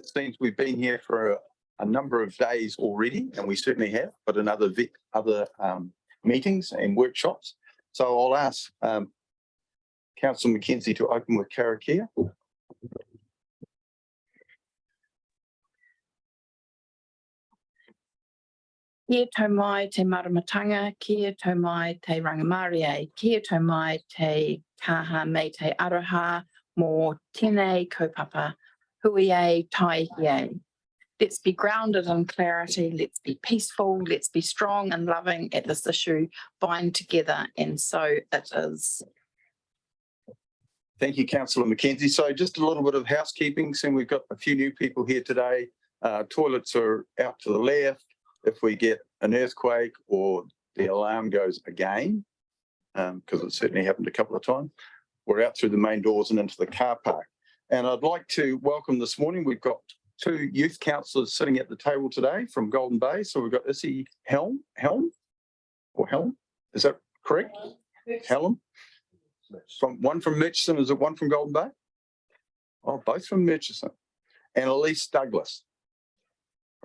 it seems we've been here for a number of days already, and we certainly have, but in other meetings and workshops. So I'll ask Councillor McKenzie to open with Karakia. Kia tau mai te maramatanga, kia tau mai te rangamarie, kia tau mai te kaha me te aroha, mō tēnei kaupapa, hui e tai hie. Let's be grounded in clarity, let's be peaceful, let's be strong and loving at this issue, bind together, and so it is. Thank you, Councillor McKenzie. So just a little bit of housekeeping. So we've got a few new people here today. Toilets are out to the left. If we get an earthquake or the alarm goes again, because it certainly happened a couple of times, we're out through the main doors and into the car park. And I'd like to welcome this morning, we've got two youth councillors sitting at the table today from Golden Bay. So we've got Issy Helm, is that correct? Helm? One from Murchison, is it one from Golden Bay? Oh, both from Murchison. And Elise Douglas.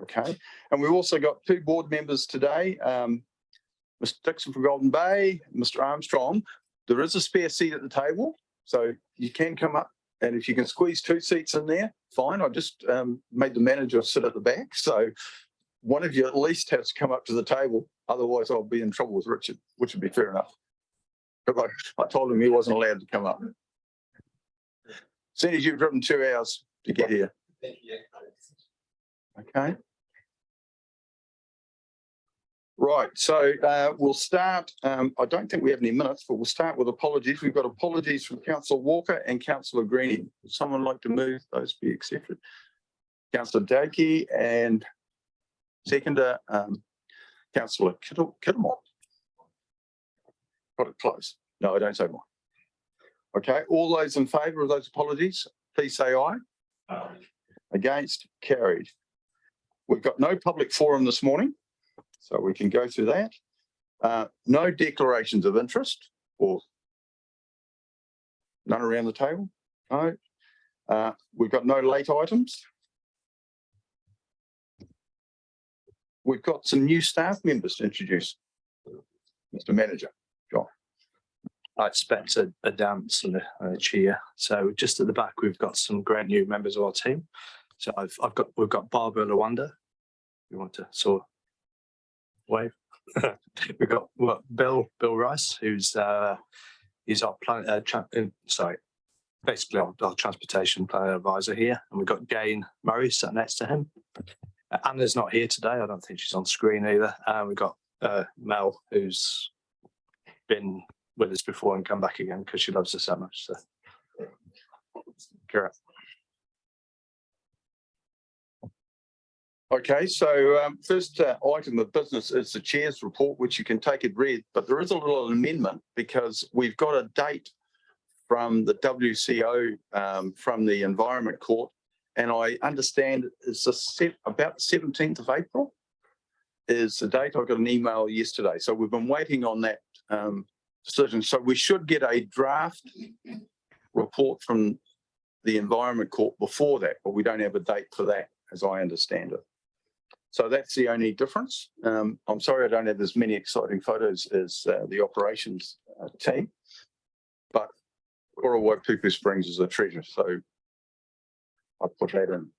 Okay, and we've also got two board members today, Mr. Dixon from Golden Bay, Mr. Armstrong. There is a spare seat at the table, so you can come up, and if you can squeeze two seats in there, fine. I just made the manager sit at the back, so one of you at least has to come up to the table, otherwise I'll be in trouble with Richard, which would be fair enough. But I told him he wasn't allowed to come up. Seeing as you've driven 2 hours to get here. Okay. Right, so we'll start. I don't think we have any minutes, but we'll start with apologies. We've got apologies from Councillor Walker and Councillor Greenie. Would someone like to move those be accepted? Councillor Dakey and seconder, Councillor Kittemore. Got it close. No, I don't say more. Okay, all those in favour of those apologies, please say aye. Aye. Against, carried. We've got no public forum this morning, so we can go through that. No declarations of interest, or none around the table. No. We've got no late items. We've got some new staff members to introduce. Mr. Manager, John. I expect a dance and a cheer. So just at the back, we've got some great new members of our team. So we've got Barbara Lawanda. You want to sort of wave? We've got Bill Rice, who's our basically our transportation planning advisor here, and we've got Gain Murray sat next to him. Anna's not here today. I don't think she's on screen either. We've got Mel, who's been with us before and come back again because she loves us so much. So, correct. Okay, so first item of business is the chair's report, which you can take it read, but there is a little amendment because we've got a date from the WCO from the Environment Court, and I understand it's about the 17th of April is the date. I got an email yesterday, so we've been waiting on that decision. So we should get a draft report from the Environment Court before that, but we don't have a date for that, as I understand it. So that's the only difference. I'm sorry I don't have as many exciting photos as the operations team, but Ora Waipuku Springs is a treasure, so I put that in.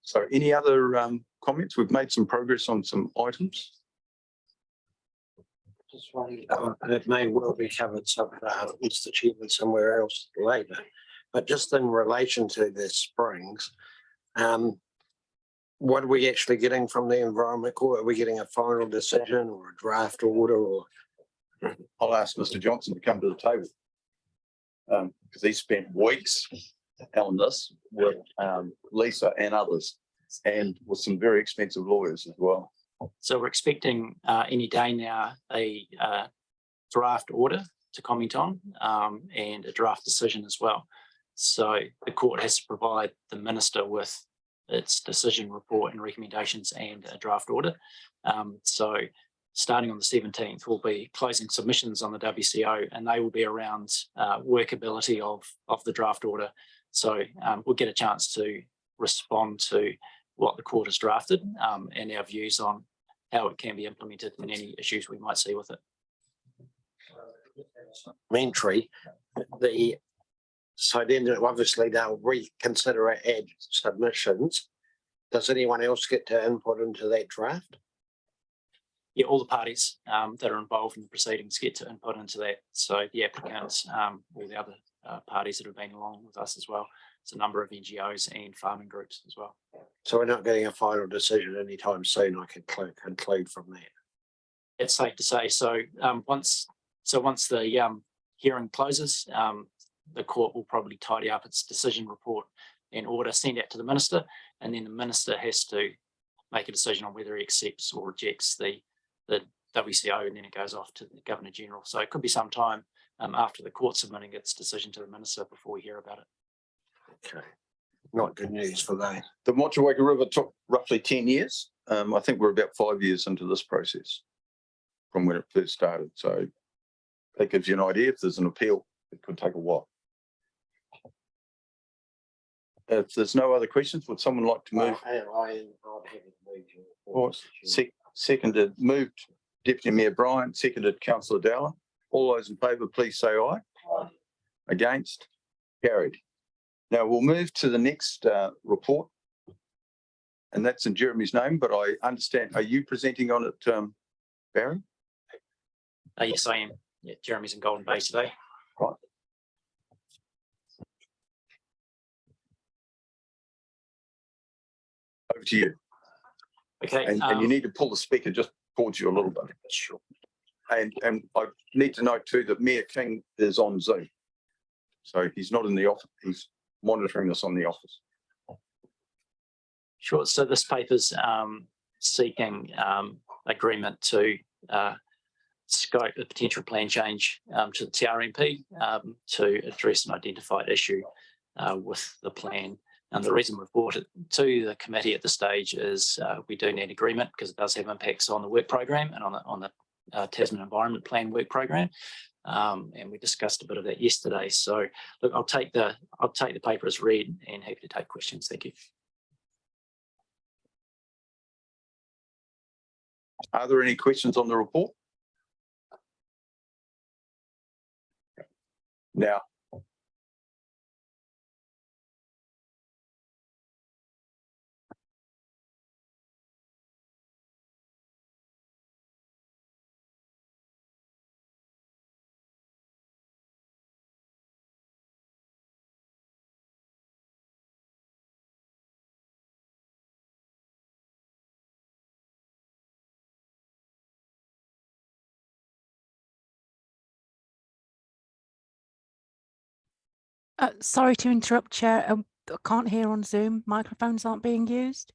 So any other comments? We've made some progress on some items. Just one, it may well be covered, Mr. Chairman, somewhere else later, but just in relation to the springs, what are we actually getting from the Environment Court? Are we getting a final decision or a draft order? Or I'll ask Mr. Johnson to come to the table because he spent weeks on this with Lisa and others, and with some very expensive lawyers as well. So we're expecting any day now a draft order to comment on and a draft decision as well. So the court has to provide the minister with its decision report and recommendations and a draft order. So starting on the 17th, we'll be closing submissions on the WCO, and they will be around workability of the draft order. So we'll get a chance to respond to what the court has drafted and our views on how it can be implemented and any issues we might see with it. Entry, so then obviously they'll reconsider it, add submissions. Does anyone else get to input into that draft? Yeah, all the parties that are involved in the proceedings get to input into that. So the applicants, all the other parties that have been along with us as well. It's a number of NGOs and farming groups as well. So we're not getting a final decision anytime soon, I can conclude from that. It's safe to say. So once the hearing closes, the court will probably tidy up its decision report and order, send it to the minister, and then the minister has to make a decision on whether he accepts or rejects the WCO, and then it goes off to the Governor General. So it could be some time after the court submitting its decision to the minister before we hear about it. Okay, not good news for that. The Motueka River took roughly 10 years. I think we're about 5 years into this process from when it first started. So that gives you an idea. If there's an appeal, it could take a while. If there's no other questions, would someone like to move? I'd have it moved your Or report. seconded, moved Deputy Mayor Bryan, seconded Councillor Dowler. All those in favour, please say aye. Aye. Against? Carried. Now we'll move to the next report. And that's in Jeremy's name, but I understand, are you presenting on it, Barry? Yes, I am. Yeah, Jeremy's in Golden Bay today. Right. Over to you. Okay. And you need to pull the speaker just towards you a little bit. Sure. And I need to note too that Mayor King is on Zoom. So he's not in the office, he's monitoring this on the office. Sure. So this paper's seeking agreement to scope a potential plan change to the TRMP to address an identified issue with the plan. And the reason we've brought it to the committee at this stage is we do need agreement because it does have impacts on the work program and on the Tasman Environment Plan work program. And we discussed a bit of that yesterday. So look, I'll take the paper as read and happy to take questions. Thank you. Are there any questions on the report? Now, Sorry to interrupt, Chair. I can't hear on Zoom. Microphones aren't being used.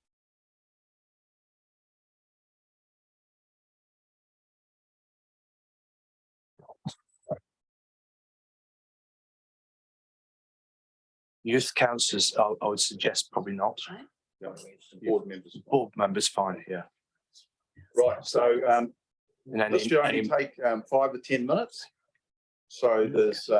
Youth councillors, I would suggest probably not. board members. Board members, fine, yeah. Right, so And then this should only take 5 to 10 minutes. So there's